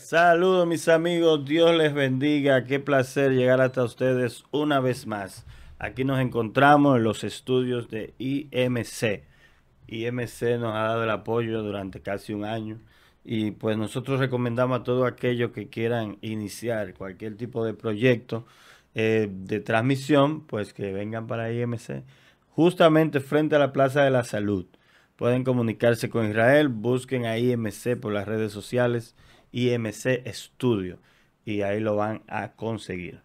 Saludos mis amigos, Dios les bendiga, qué placer llegar hasta ustedes una vez más. Aquí nos encontramos en los estudios de IMC. IMC nos ha dado el apoyo durante casi un año y pues nosotros recomendamos a todos aquellos que quieran iniciar cualquier tipo de proyecto de transmisión, pues que vengan para IMC, justamente frente a la Plaza de la Salud. Pueden comunicarse con Israel, busquen a IMC por las redes sociales, IMC Estudio, y ahí lo van a conseguir.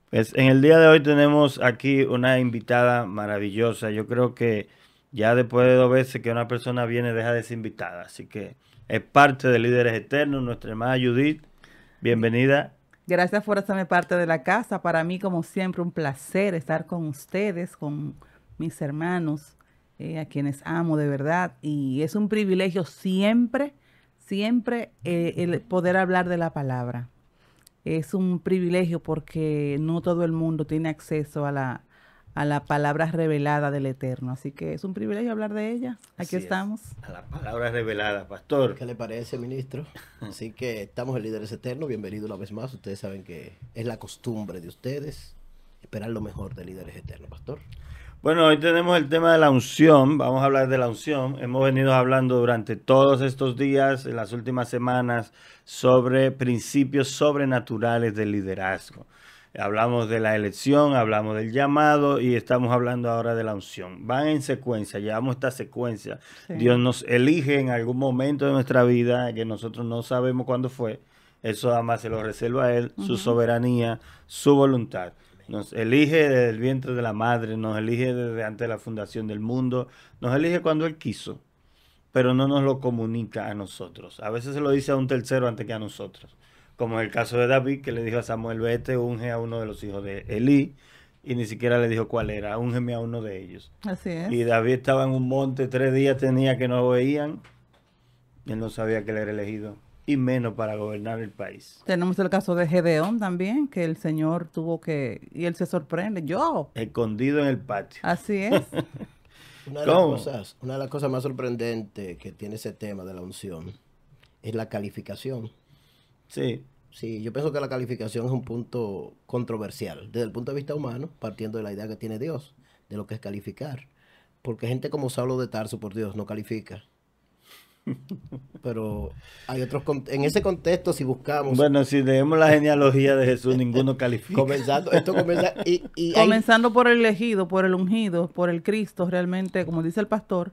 Pues en el día de hoy tenemos aquí una invitada maravillosa. Yo creo que ya después de 2 veces que una persona viene, deja de ser invitada. Así que es parte de Líderes Eternos, nuestra hermana Judith. Bienvenida. Gracias por hacerme parte de la casa. Para mí, como siempre, un placer estar con ustedes, con mis hermanos, a quienes amo de verdad. Y es un privilegio siempre, siempre el poder hablar de la palabra. Es un privilegio porque no todo el mundo tiene acceso a la palabra revelada del Eterno. Así que es un privilegio hablar de ella. Aquí Así es, estamos. a la palabra revelada, pastor. ¿Qué le parece, ministro? Así que estamos en Líderes Eternos. Bienvenido una vez más. Ustedes saben que es la costumbre de ustedes esperar lo mejor de Líderes Eternos, pastor. Bueno, hoy tenemos el tema de la unción. Vamos a hablar de la unción. Hemos venido hablando durante todos estos días, en las últimas semanas, sobre principios sobrenaturales del liderazgo. Hablamos de la elección, hablamos del llamado y estamos hablando ahora de la unción. Van en secuencia, llevamos esta secuencia. Sí. Dios nos elige en algún momento de nuestra vida que nosotros no sabemos cuándo fue. Eso además se lo reserva a Él, su soberanía, su voluntad. Nos elige desde el vientre de la madre, nos elige desde antes de la fundación del mundo, nos elige cuando Él quiso, pero no nos lo comunica a nosotros. A veces se lo dice a un tercero antes que a nosotros, como en el caso de David, que le dijo a Samuel, vete, unge a uno de los hijos de Elí, y ni siquiera le dijo cuál era, úngeme a uno de ellos. Así es. Y David estaba en un monte, 3 días tenía que no lo veían, y él no sabía que él era elegido, y menos para gobernar el país. Tenemos el caso de Gedeón también, que el Señor tuvo que, y él se sorprende, yo, Escondido en el patio. así es. Una ¿Cómo? de las cosas más sorprendentes que tiene ese tema de la unción es la calificación. Sí. Sí, yo pienso que la calificación es un punto controversial desde el punto de vista humano, partiendo de la idea que tiene Dios, de lo que es calificar. Porque gente como Saulo de Tarso, por Dios, no califica. Pero hay otros, en ese contexto, si buscamos, Bueno, si leemos la genealogía de Jesús, ninguno califica. esto comienza, y hay, Comenzando por el elegido, por el ungido, por el Cristo, realmente, como dice el pastor,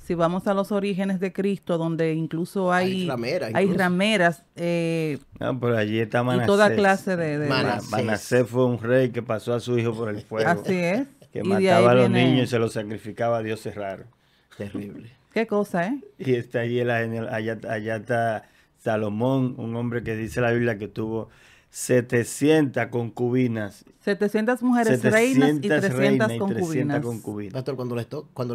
si vamos a los orígenes de Cristo, donde incluso hay hay rameras, hay incluso. rameras, No, pero allí está y Manasés. toda clase de Manasés. Manasés fue un rey que pasó a su hijo por el fuego. así es. Que Y de ahí mataba a los viene- niños y se los sacrificaba a dioses raros. Terrible. Qué cosa, ¿eh? Y está allí allá está Salomón, un hombre que dice la Biblia que tuvo 700 concubinas. 700 mujeres reinas y 700 300 reinas y 300 concubinas. concubinas. Pastor, cuando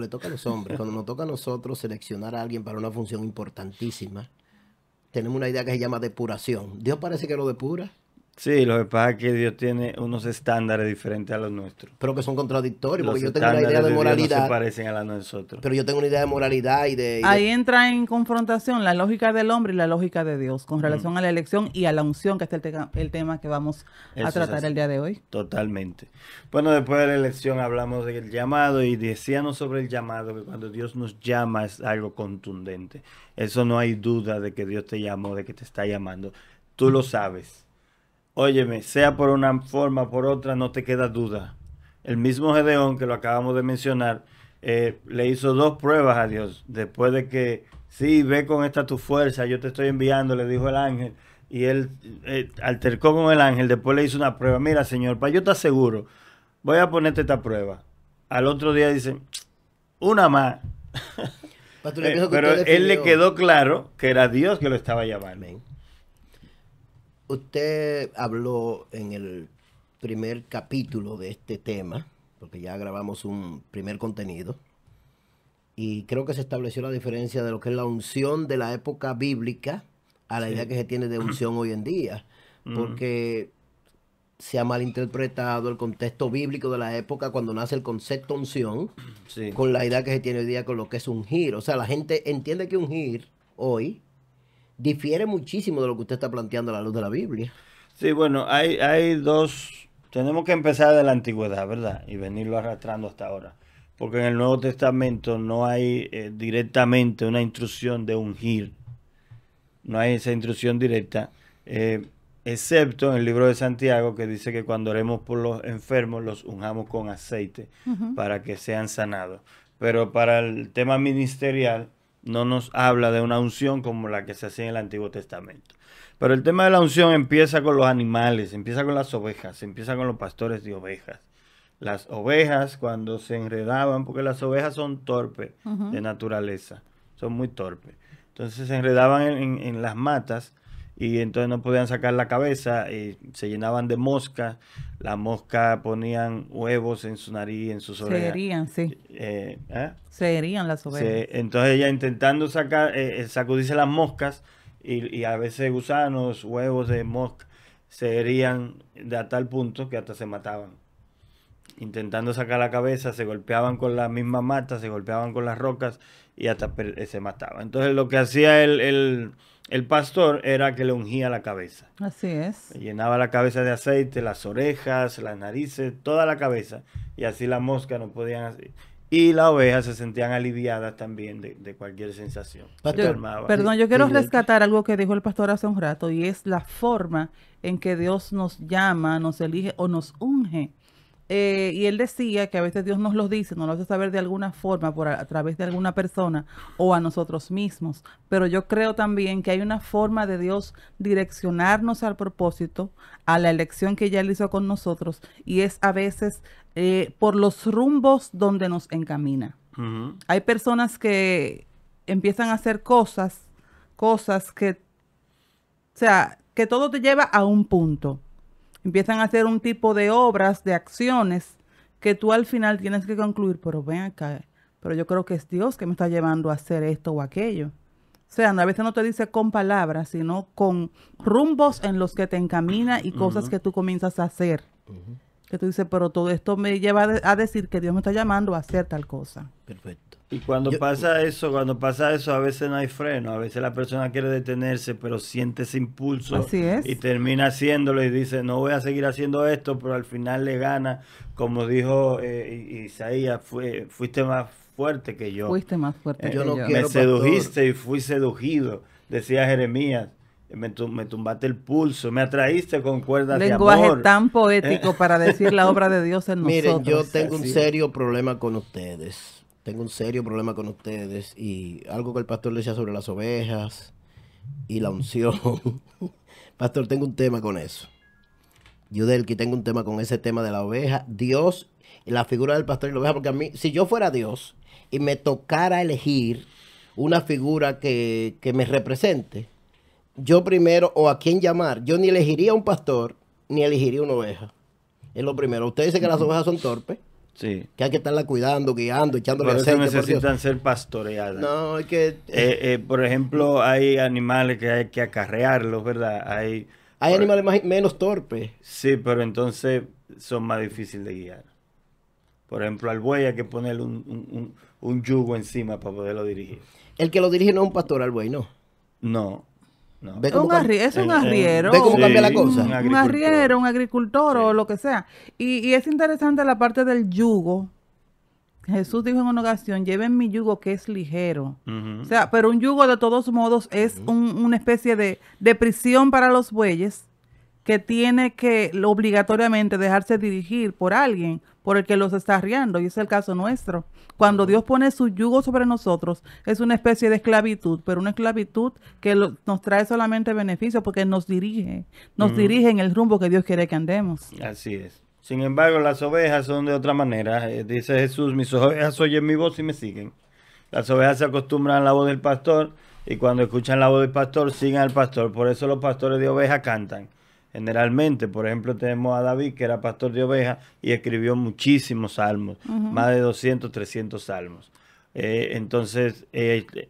le toca a los hombres, cuando nos toca a nosotros seleccionar a alguien para una función importantísima, tenemos una idea que se llama depuración. Dios parece que lo depura, Sí, lo que pasa es que Dios tiene unos estándares diferentes a los nuestros. pero que son contradictorios, Los porque yo tengo una estándares idea de Dios no se moralidad, parecen a la de nosotros. pero yo tengo una idea de moralidad y de Ahí entra en confrontación la lógica del hombre y la lógica de Dios con relación a la elección y a la unción, que es el tema que vamos Eso a es tratar así. el día de hoy. Totalmente. Bueno, después de la elección hablamos del llamado y decíamos sobre el llamado que cuando Dios nos llama es algo contundente. Eso no hay duda de que Dios te llamó, de que te está llamando. Tú lo sabes. Óyeme, sea por una forma o por otra, no te queda duda. El mismo Gedeón, que lo acabamos de mencionar, le hizo 2 pruebas a Dios. Después de que, sí, ve con esta tu fuerza, yo te estoy enviando, le dijo el ángel. Y él altercó con el ángel, después le hizo una prueba. Mira, Señor, para yo estar seguro, voy a ponerte esta prueba. Al otro día dice, una más. Pastor, yo pienso que Pero usted él le definió- quedó claro que era Dios que lo estaba llamando. Amén. Usted habló en el primer capítulo de este tema, porque ya grabamos un primer contenido, y creo que se estableció la diferencia de lo que es la unción de la época bíblica a la idea que se tiene de unción hoy en día, porque se ha malinterpretado el contexto bíblico de la época cuando nace el concepto unción Sí. con la idea que se tiene hoy día con lo que es ungir. O sea, la gente entiende que ungir hoy difiere muchísimo de lo que usted está planteando a la luz de la Biblia. Sí, bueno, hay dos, tenemos que empezar de la antigüedad, ¿verdad? Y venirlo arrastrando hasta ahora. Porque en el Nuevo Testamento no hay directamente una instrucción de ungir. No hay esa instrucción directa, excepto en el libro de Santiago que dice que cuando oremos por los enfermos los unjamos con aceite para que sean sanados. Pero para el tema ministerial no nos habla de una unción como la que se hacía en el Antiguo Testamento. Pero el tema de la unción empieza con los animales, empieza con las ovejas, empieza con los pastores de ovejas. Las ovejas cuando se enredaban, porque las ovejas son torpes de naturaleza, son muy torpes. Entonces se enredaban en las matas y entonces no podían sacar la cabeza y se llenaban de moscas. Las moscas ponían huevos en su nariz, en sus orejas. Se herían, sí. Se herían las ovejas. Entonces ella intentando sacar, sacudirse las moscas y a veces gusanos, huevos de mosca, se herían de a tal punto que hasta se mataban. Intentando sacar la cabeza, se golpeaban con la misma mata, se golpeaban con las rocas y hasta se mataban. Entonces lo que hacía el pastor era que le ungía la cabeza. Así es. Le llenaba la cabeza de aceite, las orejas, las narices, toda la cabeza. Y así las moscas no podían hacer. Y las ovejas se sentían aliviadas también de cualquier sensación. Perdón, yo quiero rescatar algo que dijo el pastor hace un rato, y es la forma en que Dios nos llama, nos elige o nos unge. Y él decía que a veces Dios nos lo dice, nos lo hace saber de alguna forma a través de alguna persona o a nosotros mismos. Pero yo creo también que hay una forma de Dios direccionarnos al propósito, a la elección que ya él hizo con nosotros, y es a veces por los rumbos donde nos encamina. Hay personas que empiezan a hacer cosas que, o sea, que todo te lleva a un punto. Empiezan a hacer un tipo de obras, de acciones, que tú al final tienes que concluir, pero ven acá, pero yo creo que es Dios que me está llevando a hacer esto o aquello. O sea, a veces no te dice con palabras, sino con rumbos en los que te encamina y cosas que tú comienzas a hacer. Que tú dices, pero todo esto me lleva a decir que Dios me está llamando a hacer tal cosa. Perfecto. Y cuando pasa eso, a veces no hay freno, a veces la persona quiere detenerse, pero siente ese impulso. Así es. Y termina haciéndolo y dice, no voy a seguir haciendo esto, pero al final le gana, como dijo Isaías, fuiste más fuerte que yo. Fuiste más fuerte que yo. Me sedujiste y fui seducido, decía Jeremías. Me tumbaste el pulso, me atraíste con cuerdas de amor. Lenguaje tan poético para decir la obra de Dios en nosotros. Miren, yo tengo un serio problema con ustedes. Tengo un serio problema con ustedes y algo que el pastor decía sobre las ovejas y la unción. Pastor, tengo un tema con eso. Yudelki, tengo un tema con ese tema de la oveja, Dios y la figura del pastor y la oveja, porque a mí, si yo fuera Dios y me tocara elegir una figura que me represente, yo primero, o a quién llamar, yo ni elegiría un pastor, ni elegiría una oveja. Es lo primero. Usted dice que las ovejas son torpes. Sí. Que hay que estarla cuidando, guiando, echándole por eso aceite. necesitan ser pastoreadas. No, es que... por ejemplo, hay animales que hay que acarrearlos, ¿verdad? Hay animales menos torpes. Sí, pero entonces son más difíciles de guiar. Por ejemplo, al buey hay que ponerle un yugo encima para poderlo dirigir. El que lo dirige no es un pastor al buey, ¿no? No. Es un arriero. ¿Ve cómo cambia la cosa? Un arriero, un agricultor o lo que sea. Y es interesante la parte del yugo. Jesús dijo en una ocasión, lleven mi yugo que es ligero. O sea, pero un yugo de todos modos es una especie de prisión para los bueyes que tiene que obligatoriamente dejarse dirigir por alguien por el que los está arriando, y es el caso nuestro. Cuando Dios pone su yugo sobre nosotros, es una especie de esclavitud, pero una esclavitud que nos trae solamente beneficios porque nos dirige en el rumbo que Dios quiere que andemos. Así es. Sin embargo, las ovejas son de otra manera. Dice Jesús, mis ovejas oyen mi voz y me siguen. Las ovejas se acostumbran a la voz del pastor y cuando escuchan la voz del pastor, siguen al pastor. Por eso los pastores de ovejas cantan. Generalmente, por ejemplo, tenemos a David, que era pastor de ovejas y escribió muchísimos salmos, más de 200, 300 salmos. Entonces,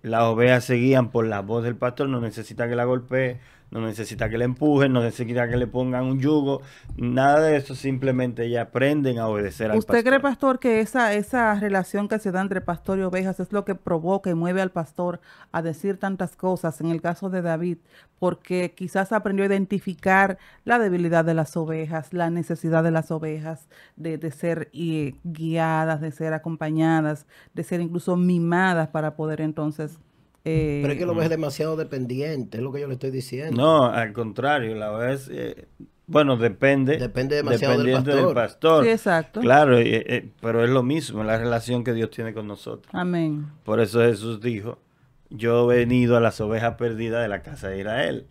las ovejas se guían por la voz del pastor, no necesita que la golpee, no necesita que le empujen, no necesita que le pongan un yugo, nada de eso, simplemente ellas aprenden a obedecer al pastor. ¿Usted cree, pastor, que esa relación que se da entre pastor y ovejas es lo que provoca y mueve al pastor a decir tantas cosas en el caso de David? Porque quizás aprendió a identificar la debilidad de las ovejas, la necesidad de las ovejas, de ser guiadas, de ser acompañadas, de ser incluso mimadas para poder entonces... Pero es que la oveja es demasiado dependiente, es lo que yo le estoy diciendo. No, al contrario, la oveja es, bueno, depende demasiado del pastor. Sí, exacto. Claro, pero es lo mismo, la relación que Dios tiene con nosotros. Amén. Por eso Jesús dijo, yo he venido a las ovejas perdidas de la casa de Israel.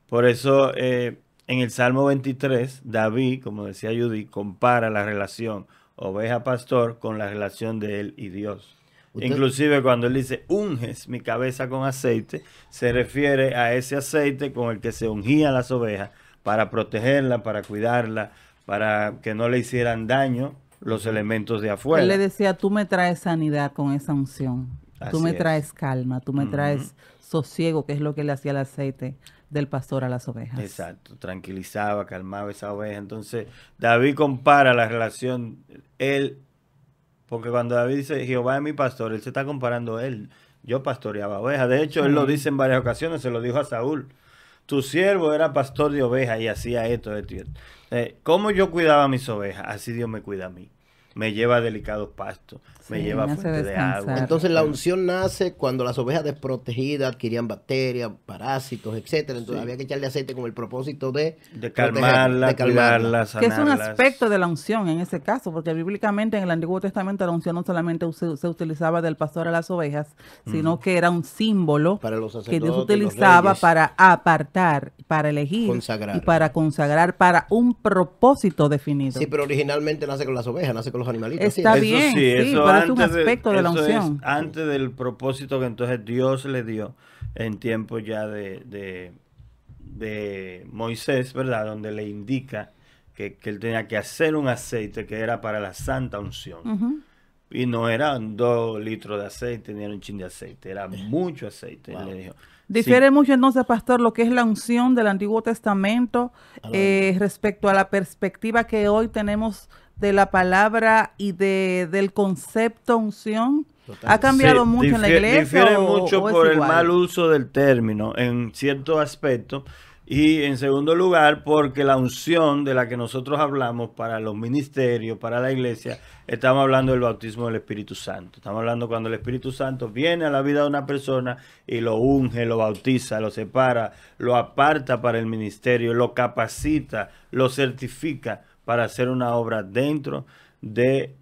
Por eso en el Salmo 23, David, como decía Judy, compara la relación oveja-pastor con la relación de él y Dios. Inclusive cuando él dice, unges mi cabeza con aceite, se refiere a ese aceite con el que se ungían las ovejas para protegerla, para cuidarla, para que no le hicieran daño los elementos de afuera. Él le decía, tú me traes sanidad con esa unción, tú me traes calma, tú me traes sosiego, que es lo que le hacía el aceite del pastor a las ovejas. Exacto, tranquilizaba, calmaba esa oveja. Entonces, David compara la relación, porque cuando David dice, Jehová es mi pastor, él se está comparando a él. Yo pastoreaba ovejas. De hecho, él lo dice en varias ocasiones, se lo dijo a Saúl. Tu siervo era pastor de ovejas y hacía esto, esto y esto. ¿Cómo yo cuidaba a mis ovejas? Así Dios me cuida a mí. Me lleva a delicados pastos, me lleva a fuentes de agua. Entonces la unción nace cuando las ovejas desprotegidas adquirían bacterias, parásitos, etcétera. Entonces había que echarle aceite con el propósito de calmarla, cuidarla, sanarlas. Que es un aspecto de la unción en ese caso, porque bíblicamente en el Antiguo Testamento la unción no solamente se utilizaba del pastor a las ovejas, sino que era un símbolo para los que Dios utilizaba para apartar, para elegir y para consagrar para un propósito definido. Sí, pero originalmente nace con las ovejas, nace con los animalitos. Está bien, sí, pero es un aspecto de la unción. Es antes del propósito que entonces Dios le dio en tiempo ya de Moisés, ¿verdad? Donde le indica que él tenía que hacer un aceite que era para la santa unción. Y no eran 2 litros de aceite, ni era un chin de aceite, era mucho aceite. Wow. Le dijo. Difiere mucho entonces, pastor, lo que es la unción del Antiguo Testamento respecto a la perspectiva que hoy tenemos de la palabra y del concepto unción. ¿Ha cambiado mucho en la iglesia? Difiere mucho por el mal uso del término en ciertos aspectos. Y en segundo lugar, porque la unción de la que nosotros hablamos para los ministerios, para la iglesia, estamos hablando del bautismo del Espíritu Santo. Estamos hablando cuando el Espíritu Santo viene a la vida de una persona y lo unge, lo bautiza, lo separa, lo aparta para el ministerio, lo capacita, lo certifica para hacer una obra dentro de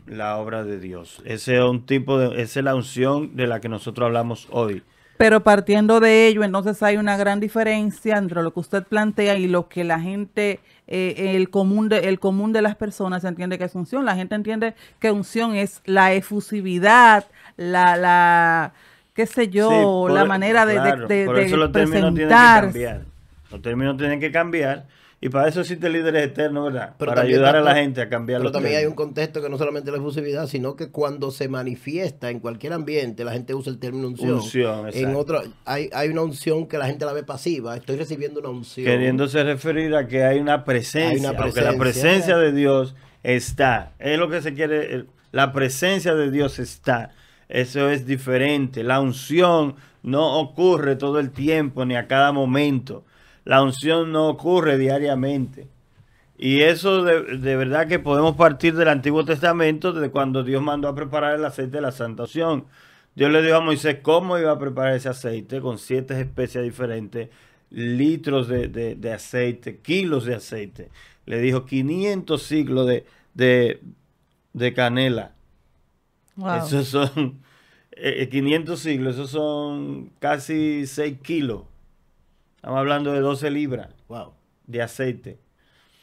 la obra de Dios. Esa es la unción de la que nosotros hablamos hoy. Pero partiendo de ello, entonces hay una gran diferencia entre lo que usted plantea y lo que la gente, el común de las personas entiende que es unción. La gente entiende que unción es la efusividad, qué sé yo, sí, la manera de por eso los términos tienen que cambiar. Los términos tienen que cambiar. Y para eso existe líderes eternos, ¿verdad? Pero para ayudar a la gente a cambiar los términos. Pero también hay un contexto que no solamente la efusividad, sino que cuando se manifiesta en cualquier ambiente, la gente usa el término unción. En otro, hay una unción que la gente la ve pasiva. Estoy recibiendo una unción. Queriéndose referir a que hay una presencia. Porque la presencia de Dios está. Es lo que se quiere. La presencia de Dios está. Eso es diferente. La unción no ocurre todo el tiempo ni a cada momento. La unción no ocurre diariamente. Y eso de verdad que podemos partir del Antiguo Testamento, de cuando Dios mandó a preparar el aceite de la Santa Unción. Dios le dijo a Moisés cómo iba a preparar ese aceite con 7 especias diferentes, litros de aceite, kilos de aceite. Le dijo 500 ciclos de canela. Wow. Esos son 500 ciclos, esos son casi 6 kilos. Estamos hablando de 12 libras de aceite.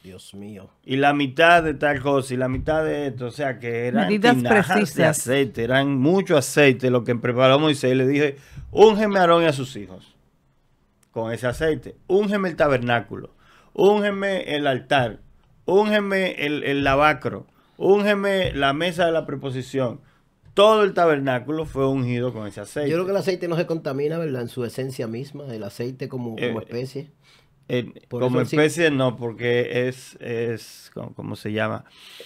Dios mío. Y la mitad de tal cosa y la mitad de esto. O sea que eran tinajas de aceite. Eran mucho aceite lo que preparó Moisés. Le dije, úngeme a Aarón y a sus hijos con ese aceite. Úngeme el tabernáculo. Úngeme el altar. Úngeme el lavacro. Úngeme la mesa de la preposición. todo el tabernáculo fue ungido con ese aceite. Yo creo que el aceite no se contamina, ¿verdad? En su esencia misma, el aceite como especie. Como especie no, porque es ¿cómo se llama?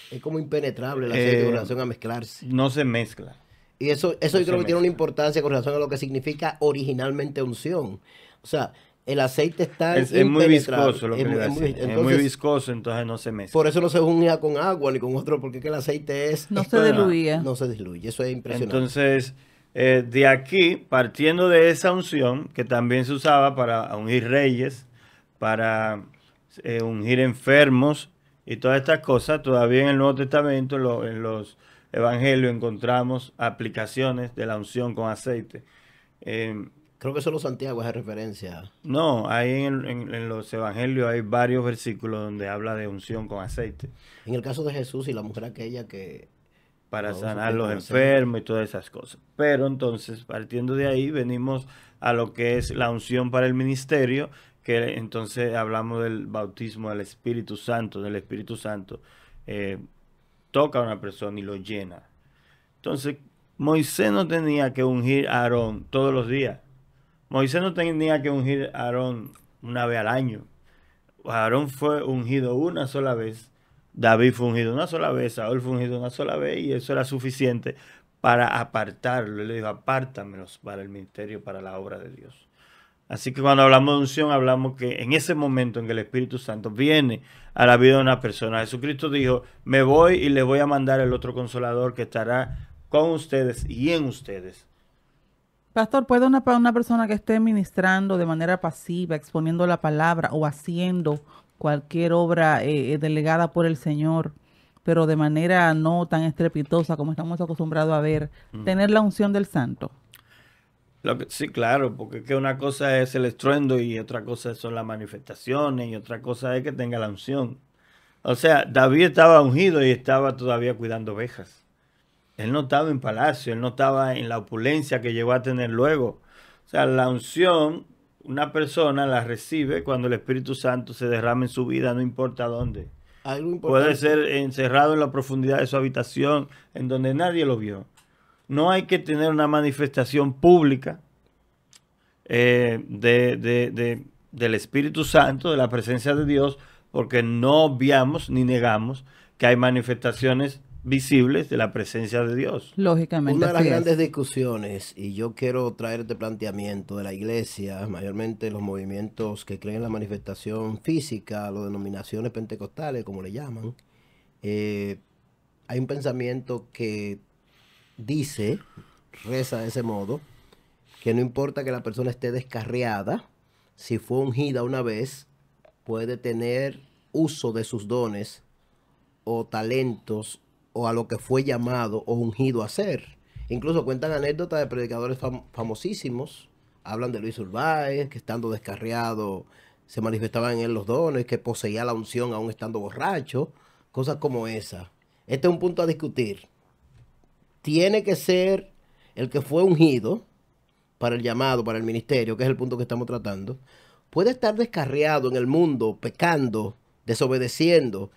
Es como impenetrable el aceite con relación a mezclarse. No se mezcla. Y eso yo creo que tiene una importancia con relación a lo que significa originalmente unción. O sea, el aceite está es muy viscoso lo que le es muy viscoso, entonces no se mezcla. Por eso no se unía con agua ni con otro, porque es que el aceite no se diluía. No se diluye, eso es impresionante. Entonces, de aquí, partiendo de esa unción, que también se usaba para ungir reyes, para ungir enfermos y todas estas cosas, todavía en el Nuevo Testamento, en los evangelios, encontramos aplicaciones de la unción con aceite. Creo que solo Santiago hace referencia. No, ahí en los evangelios hay varios versículos donde habla de unción con aceite. En el caso de Jesús y la mujer aquella que... Para sanar los enfermos y todas esas cosas. Pero entonces, partiendo de ahí, venimos a lo que es la unción para el ministerio, que entonces hablamos del bautismo del Espíritu Santo, toca a una persona y lo llena. Entonces, Moisés no tenía que ungir a Aarón todos los días. Moisés no tenía que ungir a Aarón una vez al año. Aarón fue ungido una sola vez, David fue ungido una sola vez, Saúl fue ungido una sola vez, y eso era suficiente para apartarlo. Él le dijo, apártamelos para el ministerio, para la obra de Dios. Así que cuando hablamos de unción, hablamos que en ese momento en que el Espíritu Santo viene a la vida de una persona, Jesucristo dijo, me voy y les voy a mandar el otro consolador que estará con ustedes y en ustedes. Pastor, ¿puede una persona que esté ministrando de manera pasiva, exponiendo la palabra o haciendo cualquier obra delegada por el Señor, pero de manera no tan estrepitosa como estamos acostumbrados a ver, tener la unción del Santo? Sí, claro, porque es que una cosa es el estruendo y otra cosa son las manifestaciones y otra cosa es que tenga la unción. O sea, David estaba ungido y estaba todavía cuidando ovejas. Él no estaba en palacio, él no estaba en la opulencia que llegó a tener luego. O sea, la unción, una persona la recibe cuando el Espíritu Santo se derrama en su vida, no importa dónde. Puede ser encerrado en la profundidad de su habitación, en donde nadie lo vio. No hay que tener una manifestación pública del Espíritu Santo, de la presencia de Dios, porque no obviamos ni negamos que hay manifestaciones visibles de la presencia de Dios. Lógicamente. Una de las grandes discusiones, y yo quiero traer este planteamiento de la iglesia, mayormente los movimientos que creen en la manifestación física, las denominaciones pentecostales, como le llaman, hay un pensamiento que reza de ese modo, que no importa que la persona esté descarriada, si fue ungida una vez, puede tener uso de sus dones o talentos o a lo que fue llamado o ungido a hacer. Incluso cuentan anécdotas de predicadores famosísimos. Hablan de Luis Urbáez, que estando descarriado se manifestaban en él los dones, que poseía la unción aún estando borracho. Cosas como esa. Este es un punto a discutir. Tiene que ser el que fue ungido para el llamado, para el ministerio, que es el punto que estamos tratando. Puede estar descarriado en el mundo, pecando, desobedeciendo,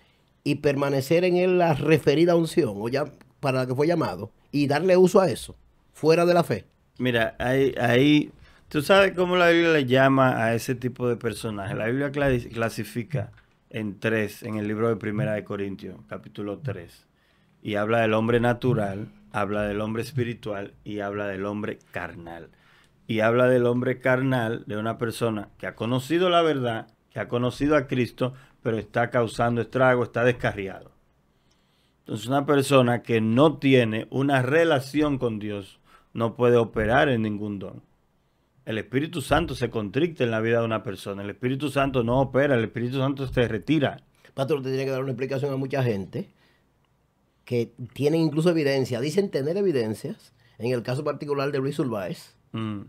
y permanecer en él la referida unción, o ya para la que fue llamado, y darle uso a eso, fuera de la fe. Mira, ahí tú sabes cómo la Biblia le llama a ese tipo de personajes. La Biblia clasifica en tres, en el libro de Primera de Corintios, capítulo 3, y habla del hombre natural, habla del hombre espiritual y habla del hombre carnal. Y habla del hombre carnal, de una persona que ha conocido la verdad, que ha conocido a Cristo, pero está causando estrago, está descarriado. Entonces, una persona que no tiene una relación con Dios no puede operar en ningún don. El Espíritu Santo se constricta en la vida de una persona. El Espíritu Santo no opera, el Espíritu Santo se retira. Pastor, usted tiene que dar una explicación a mucha gente que tienen incluso evidencia, dicen tener evidencias, en el caso particular de Luis Urbáez,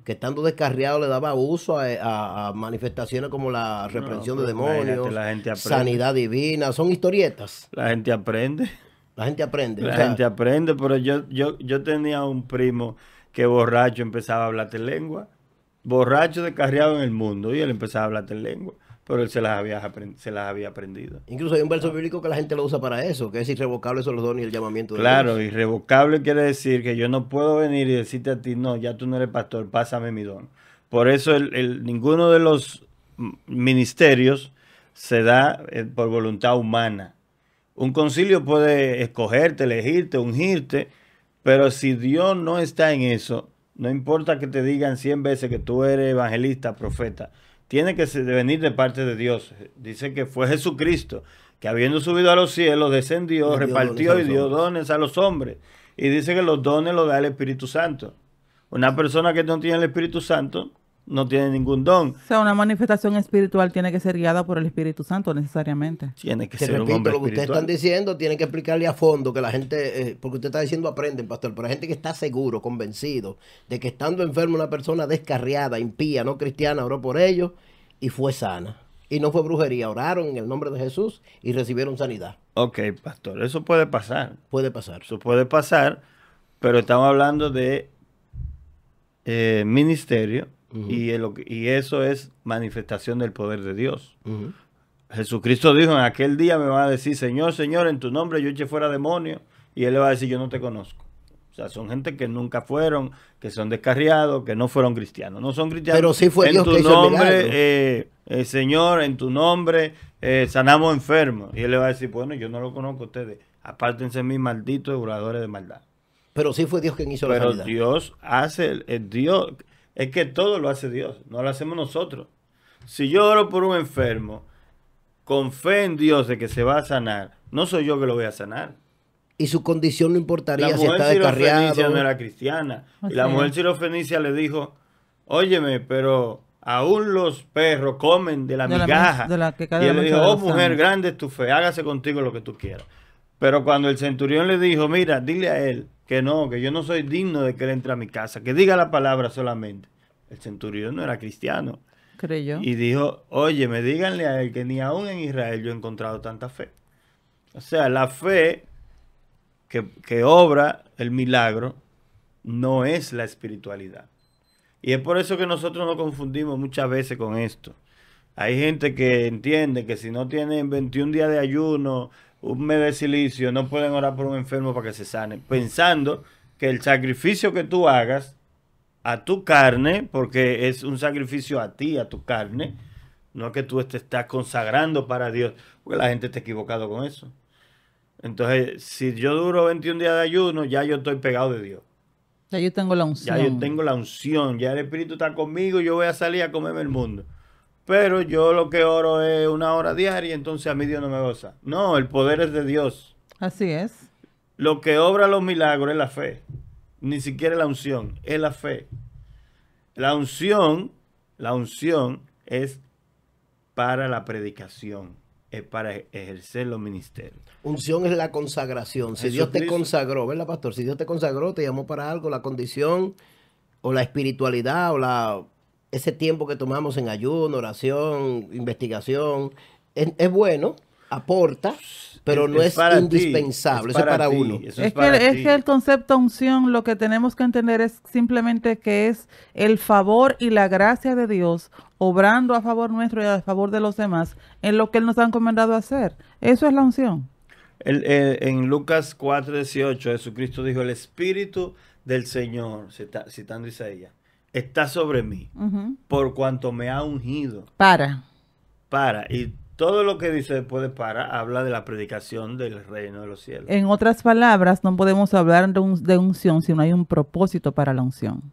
que estando descarriado le daba uso a manifestaciones como la reprensión de demonios, sanidad divina, son historietas. La gente aprende. La gente aprende. La gente aprende, pero yo tenía un primo que borracho empezaba a hablarte en lengua. Borracho descarriado en el mundo y él empezaba a hablarte en lengua. pero él se las había aprendido. Incluso hay un verso bíblico que la gente lo usa para eso, que es irrevocable son los dones y el llamamiento de Claro, Dios. irrevocable quiere decir que yo no puedo venir y decirte a ti, no, ya tú no eres pastor, pásame mi don. Por eso ninguno de los ministerios se da por voluntad humana. Un concilio puede escogerte, elegirte, ungirte, pero si Dios no está en eso, no importa que te digan 100 veces que tú eres evangelista, profeta, tiene que venir de parte de Dios. Dice que fue Jesucristo, que habiendo subido a los cielos, descendió, repartió y dio dones a los hombres. Y dice que los dones los da el Espíritu Santo. Una persona que no tiene el Espíritu Santo no tiene ningún don. O sea, una manifestación espiritual tiene que ser guiada por el Espíritu Santo necesariamente. Tiene que Te ser un repito, hombre lo que ustedes espiritual. están diciendo, tienen que explicarle a fondo que la gente, porque usted está diciendo aprenden, pastor, pero hay gente que está seguro, convencido de que estando enfermo una persona descarriada, impía, no cristiana, oró por ellos y fue sana. Y no fue brujería, oraron en el nombre de Jesús y recibieron sanidad. Ok, pastor, eso puede pasar. Puede pasar. Eso puede pasar, pero estamos hablando de ministerio y eso es manifestación del poder de Dios. Jesucristo dijo, en aquel día me va a decir, Señor, Señor, en tu nombre yo eché fuera demonios, y él le va a decir, yo no te conozco. O sea, son gente que nunca fueron, que son descarriados, que no fueron cristianos. No son cristianos. Pero sí fue en Dios tu que hizo el nombre, Señor, en tu nombre sanamos enfermos. Y él le va a decir, bueno, yo no lo conozco a ustedes. Apártense mis malditos devoradores de maldad. Pero sí fue Dios quien hizo la Pero sanidad. Dios hace, Dios, es que todo lo hace Dios, no lo hacemos nosotros. Si yo oro por un enfermo, con fe en Dios de que se va a sanar, no soy yo que lo voy a sanar. Y su condición no importaría La si mujer está sirofenicia descarriado. no era cristiana. Así Y la mujer es. sirofenicia le dijo, óyeme, pero aún los perros comen de la De la migaja. de la que cae Y de él la le mesa dijo, de oh los mujer, sanos. grande es tu fe, hágase contigo lo que tú quieras. Pero cuando el centurión le dijo, mira, dile a él que no, que yo no soy digno de que él entre a mi casa, que diga la palabra solamente. El centurión no era cristiano. Creyó. Y dijo, oye, me díganle a él que ni aún en Israel yo he encontrado tanta fe. O sea, la fe que obra el milagro no es la espiritualidad. Y es por eso que nosotros nos confundimos muchas veces con esto. Hay gente que entiende que si no tienen 21 días de ayuno, un mes de silicio, no pueden orar por un enfermo para que se sane, pensando que el sacrificio que tú hagas a tu carne, porque es un sacrificio a ti, a tu carne, no que tú te estás consagrando para Dios, porque la gente está equivocado con eso. Entonces, si yo duro 21 días de ayuno, ya yo estoy pegado de Dios. Ya yo tengo la unción. Ya yo tengo la unción, ya el Espíritu está conmigo, yo voy a salir a comerme el mundo. Pero yo lo que oro es 1 hora diaria, entonces a mí Dios no me goza. No, el poder es de Dios. Así es. Lo que obra los milagros es la fe. Ni siquiera la unción, es la fe. La unción es para la predicación, es para ejercer los ministerios. Unción es la consagración. Si Dios te Jesucristo. consagró, ¿verdad, pastor? Si Dios te consagró, te llamó para algo, la condición o la espiritualidad o ese tiempo que tomamos en ayuno, oración, investigación, es bueno, aporta, pero no es para ti, indispensable, eso es para ti, uno. eso Es para que, es ti. que el concepto unción lo que tenemos que entender es simplemente que es el favor y la gracia de Dios obrando a favor nuestro y a favor de los demás en lo que Él nos ha encomendado a hacer. Eso es la unción. En Lucas 4:18, Jesucristo dijo, el Espíritu del Señor, citando a Isaías, está sobre mí, Ujú. por cuanto me ha ungido Para. y todo lo que dice después de habla de la predicación del reino de los cielos. En otras palabras, no podemos hablar de unción si no hay un propósito para la unción.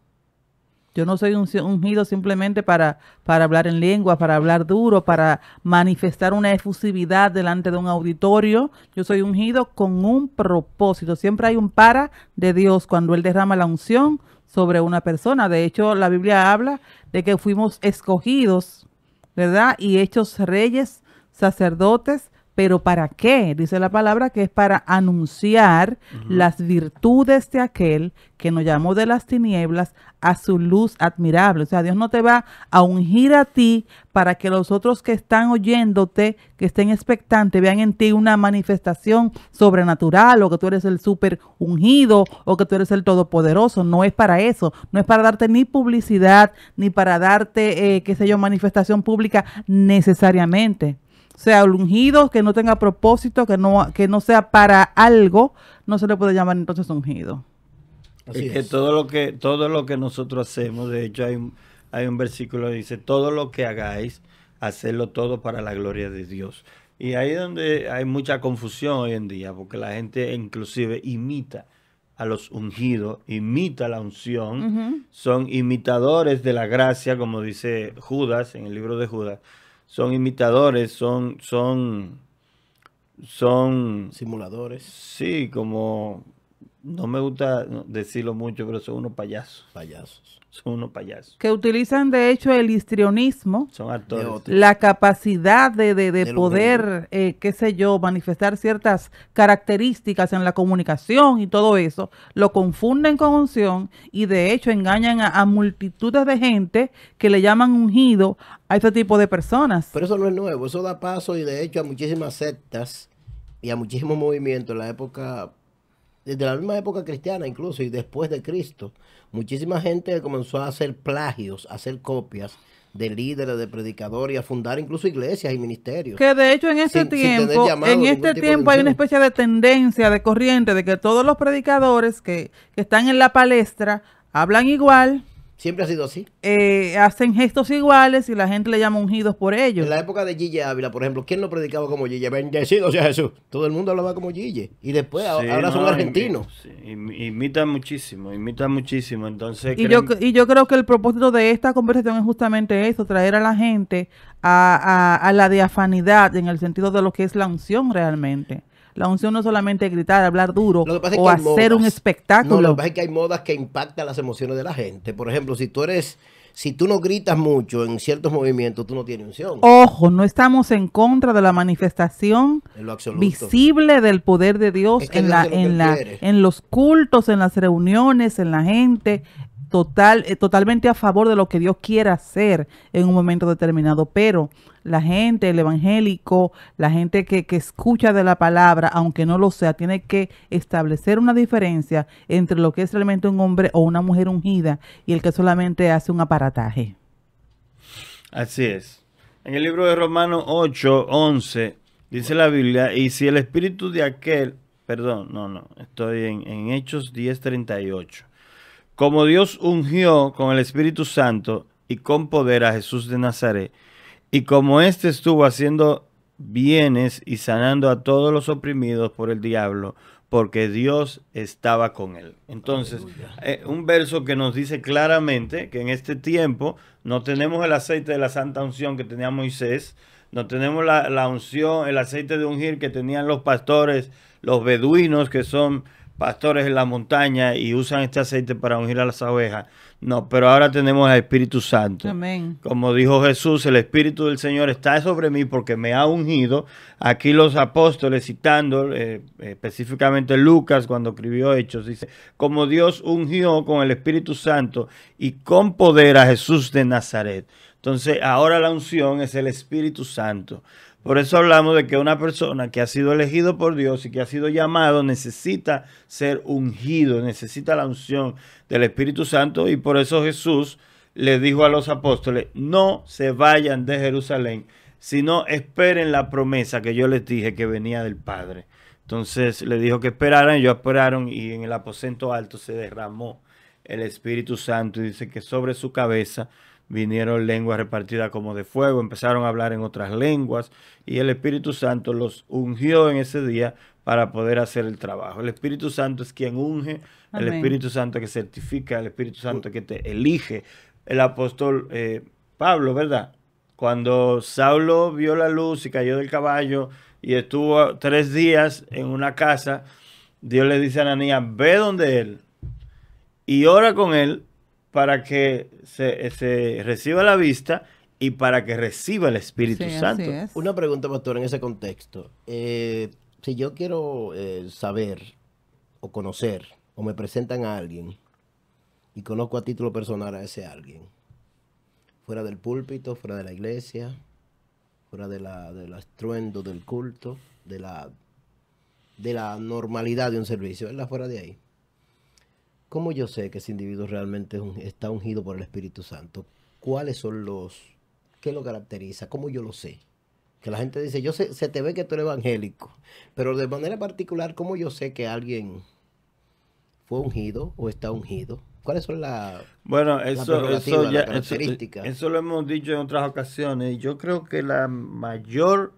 Yo no soy ungido simplemente para hablar en lengua, para hablar duro, para manifestar una efusividad delante de un auditorio. Yo soy ungido con un propósito. Siempre hay un para de Dios cuando Él derrama la unción sobre una persona. De hecho, la Biblia habla de que fuimos escogidos, ¿verdad? Y hechos reyes, sacerdotes, ¿Pero para qué? Dice la palabra que es para anunciar las virtudes de aquel que nos llamó de las tinieblas a su luz admirable. O sea, Dios no te va a ungir a ti para que los otros que están oyéndote, que estén expectantes, vean en ti una manifestación sobrenatural, o que tú eres el súper ungido, o que tú eres el todopoderoso. No es para eso. No es para darte ni publicidad, ni para darte, qué sé yo, manifestación pública necesariamente. O sea, el ungido que no tenga propósito, que no sea para algo, no se le puede llamar entonces ungido. Así es que todo lo que nosotros hacemos, de hecho hay un versículo que dice, todo lo que hagáis, hacedlo todo para la gloria de Dios. Y ahí es donde hay mucha confusión hoy en día, porque la gente inclusive imita a los ungidos, imita la unción, son imitadores de la gracia, como dice Judas en el libro de Judas. Son imitadores, son simuladores. Sí, como, no me gusta decirlo mucho, pero son unos payasos. Son unos payasos. Que utilizan de hecho el histrionismo. Son actores. La capacidad de poder, qué sé yo, manifestar ciertas características en la comunicación y todo eso. Lo confunden con unción y de hecho engañan a multitudes de gente que le llaman ungido a este tipo de personas. Pero eso no es nuevo, eso da paso y de hecho a muchísimas sectas y a muchísimos movimientos en la época, desde la misma época cristiana incluso y después de Cristo. Muchísima gente comenzó a hacer plagios, a hacer copias de líderes, de predicadores y a fundar incluso iglesias y ministerios. Que de hecho en este tiempo hay una especie de tendencia, de corriente, de que todos los predicadores que están en la palestra hablan igual. Siempre ha sido así. Hacen gestos iguales y la gente le llama ungidos por ellos. En la época de Gille Ávila, por ejemplo, ¿quién no predicaba como Gille? Bendecido sea Jesús. Todo el mundo hablaba como Gille. Y después, sí, ahora son argentinos. Imitan muchísimo. Entonces, y yo creo que el propósito de esta conversación es justamente eso, traer a la gente a la diafanidad en el sentido de lo que es la unción realmente. La unción no es solamente gritar, hablar duro o hacer un espectáculo. No, lo que pasa es que hay modas que impactan las emociones de la gente. Por ejemplo, si tú no gritas mucho en ciertos movimientos, tú no tienes unción. Ojo, no estamos en contra de la manifestación visible del poder de Dios en los cultos, en las reuniones, en la gente. Totalmente a favor de lo que Dios quiere hacer en un momento determinado, pero la gente, el evangélico, la gente que escucha de la palabra, aunque no lo sea, tiene que establecer una diferencia entre lo que es realmente un hombre o una mujer ungida y el que solamente hace un aparataje. Así es. En el libro de Romanos 8:11 dice la Biblia, y si el espíritu de aquel, estoy en Hechos 10:38. Como Dios ungió con el Espíritu Santo y con poder a Jesús de Nazaret, y como éste estuvo haciendo bienes y sanando a todos los oprimidos por el diablo, porque Dios estaba con él. Entonces, un verso que nos dice claramente que en este tiempo no tenemos el aceite de la santa unción que tenía Moisés, no tenemos la unción, el aceite de ungir que tenían los pastores, los beduinos, que son pastores en la montaña y usan este aceite para ungir a las ovejas. No, pero ahora tenemos al Espíritu Santo. Amén. Como dijo Jesús, el Espíritu del Señor está sobre mí porque me ha ungido. Aquí los apóstoles citando, específicamente Lucas cuando escribió Hechos, dice, como Dios ungió con el Espíritu Santo y con poder a Jesús de Nazaret. Entonces ahora la unción es el Espíritu Santo. Por eso hablamos de que una persona que ha sido elegido por Dios y que ha sido llamado necesita ser ungido, necesita la unción del Espíritu Santo, y por eso Jesús le dijo a los apóstoles, no se vayan de Jerusalén, sino esperen la promesa que yo les dije que venía del Padre. Entonces le dijo que esperaran, ellos esperaron y en el aposento alto se derramó el Espíritu Santo y dice que sobre su cabeza vinieron lenguas repartidas como de fuego, empezaron a hablar en otras lenguas y el Espíritu Santo los ungió en ese día para poder hacer el trabajo. El Espíritu Santo es quien unge, Amén. El Espíritu Santo que certifica, el Espíritu Santo que te elige. El apóstol Pablo, ¿verdad? Cuando Saulo vio la luz y cayó del caballo y estuvo 3 días en una casa, Dios le dice a Ananías, ve donde él y ora con él para que se reciba la vista y para que reciba el Espíritu Sí, Santo. así es. Una pregunta, pastor, en ese contexto. Si yo quiero saber o conocer o me presentan a alguien y conozco a título personal a ese alguien, fuera del púlpito, fuera de la iglesia, fuera del estruendo del culto, de la normalidad de un servicio, ¿verdad? Fuera de ahí. ¿Cómo yo sé que ese individuo realmente está ungido por el Espíritu Santo? ¿Cuáles son qué lo caracteriza? ¿Cómo yo lo sé? Que la gente dice, se te ve que tú eres evangélico, pero de manera particular, ¿cómo yo sé que alguien fue ungido o está ungido? ¿Cuáles son Bueno, prerrogativas, las características? eso lo hemos dicho en otras ocasiones. Yo creo que la mayor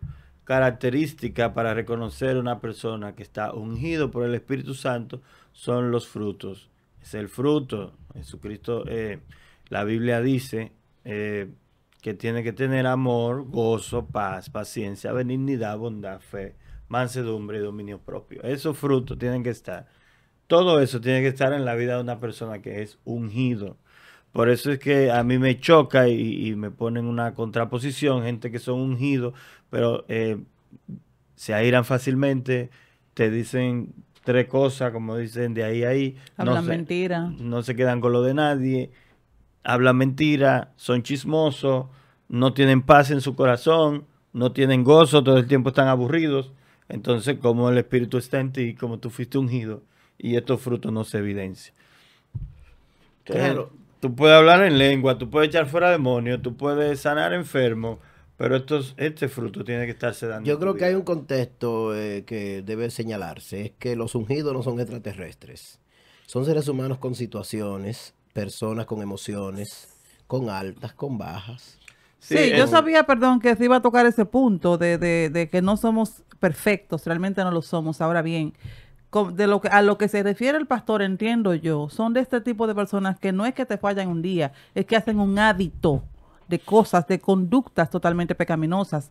característica para reconocer a una persona que está ungido por el Espíritu Santo son los frutos. Es el fruto. Jesucristo, la Biblia dice que tiene que tener amor, gozo, paz, paciencia, benignidad, bondad, fe, mansedumbre y dominio propio. Esos frutos tienen que estar. Todo eso tiene que estar en la vida de una persona que es ungido. Por eso es que a mí me choca y me ponen una contraposición, gente que son ungidos, pero se airan fácilmente, te dicen tres cosas, como dicen de ahí a ahí. Hablan mentira. No se quedan con lo de nadie, hablan mentira, son chismosos, no tienen paz en su corazón, no tienen gozo, todo el tiempo están aburridos. Entonces, como el Espíritu está en ti, como tú fuiste ungido, y estos frutos no se evidencian. Claro. Tú puedes hablar en lengua, tú puedes echar fuera demonios, tú puedes sanar enfermos, pero este fruto tiene que estarse dando. Yo creo que hay un contexto que debe señalarse, es que los ungidos no son extraterrestres. Son seres humanos con situaciones, personas con emociones, con altas, con bajas. Sí, yo sabía, perdón, que se iba a tocar ese punto de que no somos perfectos, realmente no lo somos. Ahora bien, a lo que se refiere el pastor, entiendo yo, son de este tipo de personas que no es que te fallan un día, es que hacen un hábito de cosas, de conductas totalmente pecaminosas.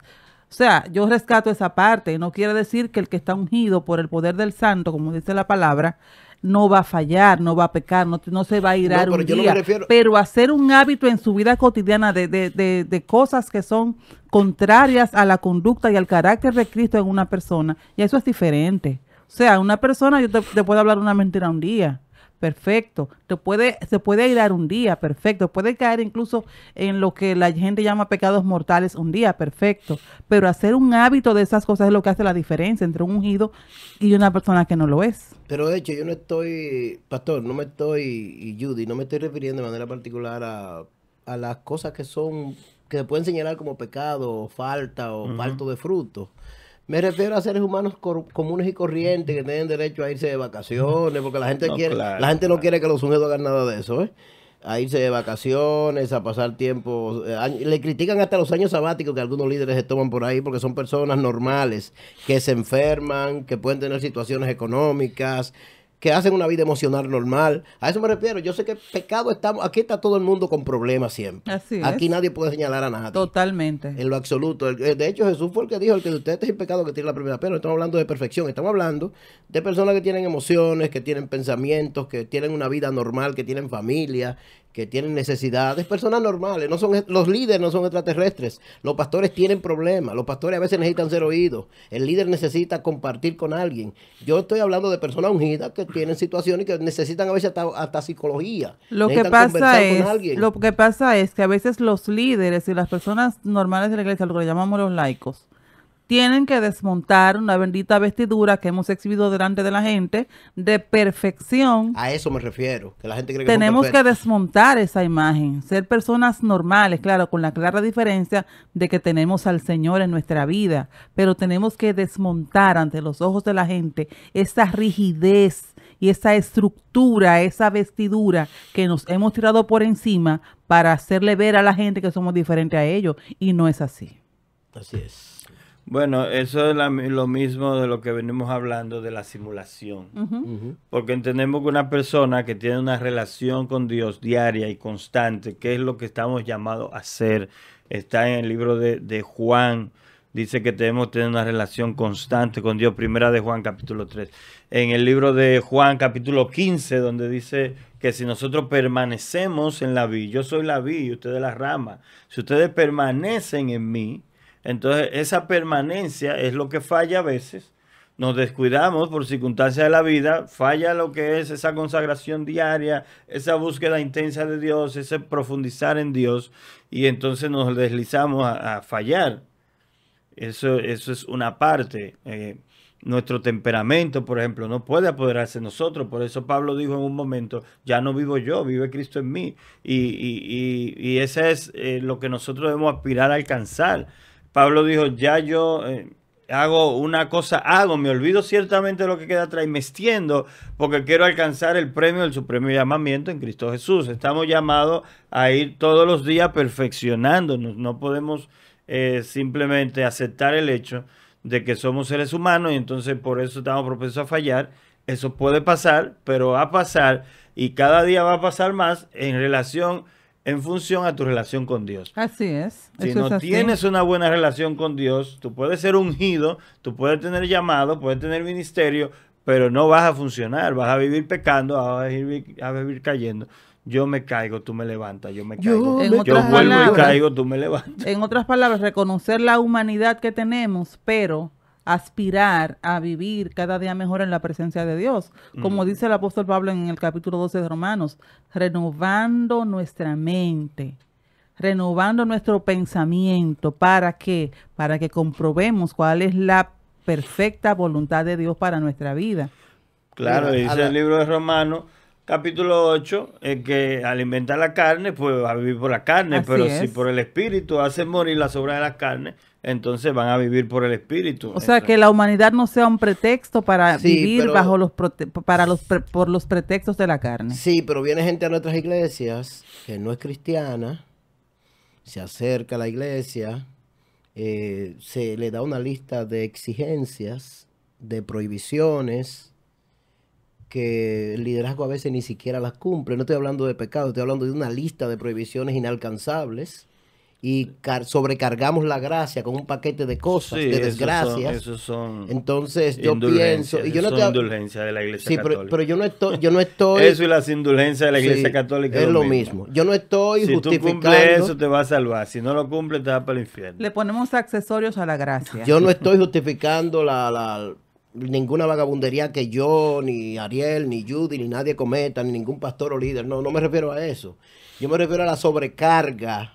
O sea, yo rescato esa parte. No quiere decir que el que está ungido por el poder del santo, como dice la palabra, no va a fallar, no va a pecar, no se va a irar un día. Pero hacer un hábito en su vida cotidiana de cosas que son contrarias a la conducta y al carácter de Cristo en una persona, y eso es diferente. O sea, una persona, yo te puedo hablar una mentira un día, perfecto. Se puede airar un día, perfecto. Puede caer incluso en lo que la gente llama pecados mortales un día, perfecto. Pero hacer un hábito de esas cosas es lo que hace la diferencia entre un ungido y una persona que no lo es. Pero de hecho, yo no estoy, pastor, y Judy, no me estoy refiriendo de manera particular a las cosas que se pueden señalar como pecado, o falta, o falto de fruto. Me refiero a seres humanos comunes y corrientes que tienen derecho a irse de vacaciones, porque la gente la gente no quiere que los ungidos hagan nada de eso, a irse de vacaciones, a pasar tiempo. Le critican hasta los años sabáticos que algunos líderes se toman por ahí, porque son personas normales, que se enferman, que pueden tener situaciones económicas, que hacen una vida emocional normal. A eso me refiero. Yo sé que pecado aquí está todo el mundo con problemas siempre. Así aquí es. nadie puede señalar a nadie. Totalmente. En lo absoluto. De hecho, Jesús fue el que dijo, el que de ustedes es sin pecado que tiene la primera piedra. No estamos hablando de perfección, estamos hablando de personas que tienen emociones, que tienen pensamientos, que tienen una vida normal, que tienen familia, que tienen necesidades, personas normales. Los líderes no son extraterrestres. Los pastores tienen problemas. Los pastores a veces necesitan ser oídos. El líder necesita compartir con alguien. Yo estoy hablando de personas ungidas que tienen situaciones que necesitan a veces hasta psicología. Lo que pasa es que a veces los líderes y las personas normales de la iglesia, lo que le llamamos los laicos, tienen que desmontar una bendita vestidura que hemos exhibido delante de la gente de perfección. A eso me refiero, que la gente cree que tenemos que desmontar esa imagen, ser personas normales, claro, con la clara diferencia de que tenemos al Señor en nuestra vida, pero tenemos que desmontar ante los ojos de la gente esa rigidez y esa estructura, esa vestidura que nos hemos tirado por encima para hacerle ver a la gente que somos diferentes a ellos, y no es así. Así es. Bueno, eso es lo mismo de lo que venimos hablando de la simulación. Porque entendemos que una persona que tiene una relación con Dios diaria y constante, que es lo que estamos llamados a hacer, está en el libro de Juan, dice que debemos tener una relación constante con Dios, primera de Juan capítulo 3. En el libro de Juan capítulo 15, donde dice que si nosotros permanecemos en la vid, yo soy la vid y ustedes las ramas, si ustedes permanecen en mí, entonces esa permanencia es lo que falla a veces. Nos descuidamos por circunstancias de la vida, falla lo que es esa consagración diaria, esa búsqueda intensa de Dios, ese profundizar en Dios, y entonces nos deslizamos a fallar. Eso es una parte. Nuestro temperamento, por ejemplo, no puede apoderarse de nosotros. Por eso Pablo dijo en un momento, ya no vivo yo, vive Cristo en mí. Y ese es lo que nosotros debemos aspirar a alcanzar. Pablo dijo, ya yo... hago una cosa, me olvido ciertamente de lo que queda atrás y me extiendo porque quiero alcanzar el premio del supremo llamamiento en Cristo Jesús. Estamos llamados a ir todos los días perfeccionándonos. No podemos simplemente aceptar el hecho de que somos seres humanos y entonces por eso estamos propensos a fallar. Eso puede pasar, pero va a pasar y cada día va a pasar más en función a tu relación con Dios. Así es. Si no tienes una buena relación con Dios, tú puedes ser ungido, tú puedes tener llamado, puedes tener ministerio, pero no vas a funcionar, vas a vivir pecando, vas a vivir cayendo. Yo me caigo, tú me levantas, yo me caigo. Yo vuelvo y caigo, tú me levantas. En otras palabras, reconocer la humanidad que tenemos, pero aspirar a vivir cada día mejor en la presencia de Dios. Como dice el apóstol Pablo en el capítulo 12 de Romanos, renovando nuestra mente, renovando nuestro pensamiento. ¿Para qué? Para que comprobemos cuál es la perfecta voluntad de Dios para nuestra vida. Claro, dice el libro de Romanos, capítulo 8, que alimenta la carne, pues va a vivir por la carne, Así pero es. si por el espíritu hace morir la obras de la carne, entonces van a vivir por el espíritu. O sea, que la humanidad no sea un pretexto para vivir pero, bajo por los pretextos de la carne. Sí, pero viene gente a nuestras iglesias que no es cristiana, se acerca a la iglesia, se le da una lista de exigencias, de prohibiciones, que el liderazgo a veces ni siquiera las cumple. No estoy hablando de pecado, estoy hablando de una lista de prohibiciones inalcanzables. Y sobrecargamos la gracia con un paquete de cosas, de desgracias. Esos son entonces yo pienso, y yo no son indulgencias de la Iglesia Católica. Pero yo no estoy eso y las indulgencias de la Iglesia Católica es lo mismo. Yo no estoy justificando. Si tú cumples eso te va a salvar, si no lo cumples te vas para el infierno. Le ponemos accesorios a la gracia. Yo no estoy justificando ninguna vagabundería que yo, ni Ariel, ni Judy, ni nadie cometa, ni ningún pastor o líder. No me refiero a eso. Yo me refiero a la sobrecarga,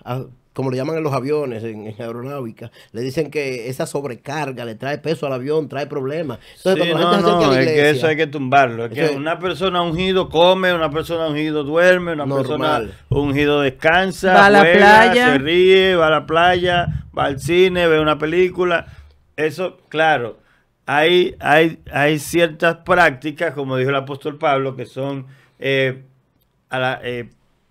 como le llaman en los aviones, en aeronáutica. Le dicen que esa sobrecarga le trae peso al avión, trae problemas. Entonces, sí, es que eso hay que tumbarlo. Es que una persona ungido come, una persona ungido duerme, una persona ungido descansa, va a la playa, se ríe, va a la playa, va al cine, ve una película. Eso, claro, hay ciertas prácticas, como dijo el apóstol Pablo, que son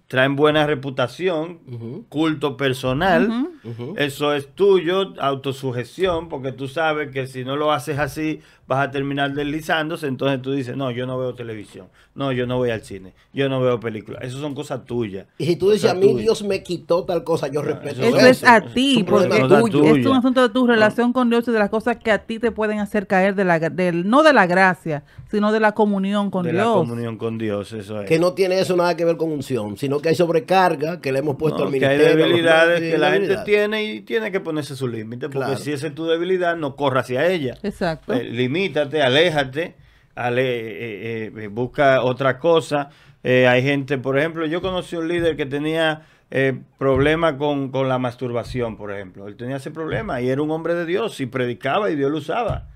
traen buena reputación, culto personal, eso es tuyo, autosugestión, porque tú sabes que si no lo haces así vas a terminar deslizándose, entonces tú dices, no, yo no veo televisión, no, yo no voy al cine, yo no veo películas, eso son cosas tuyas. Y si tú dices, a mí Dios me quitó tal cosa, yo respeto eso. Es a ti, porque es un asunto de tu relación con Dios y de las cosas que a ti te pueden hacer caer no de la gracia, sino de la comunión con Dios. De la comunión con Dios, eso es. Que no tiene eso nada que ver con unción, sino que hay sobrecarga que le hemos puesto al ministerio. Que hay debilidades que la gente tiene y tiene que ponerse su límite, porque si esa es tu debilidad, no corra hacia ella. Exacto. Limítate, aléjate, busca otra cosa. Hay gente, por ejemplo, yo conocí un líder que tenía problemas con la masturbación, por ejemplo. Él tenía ese problema y era un hombre de Dios y predicaba y Dios lo usaba.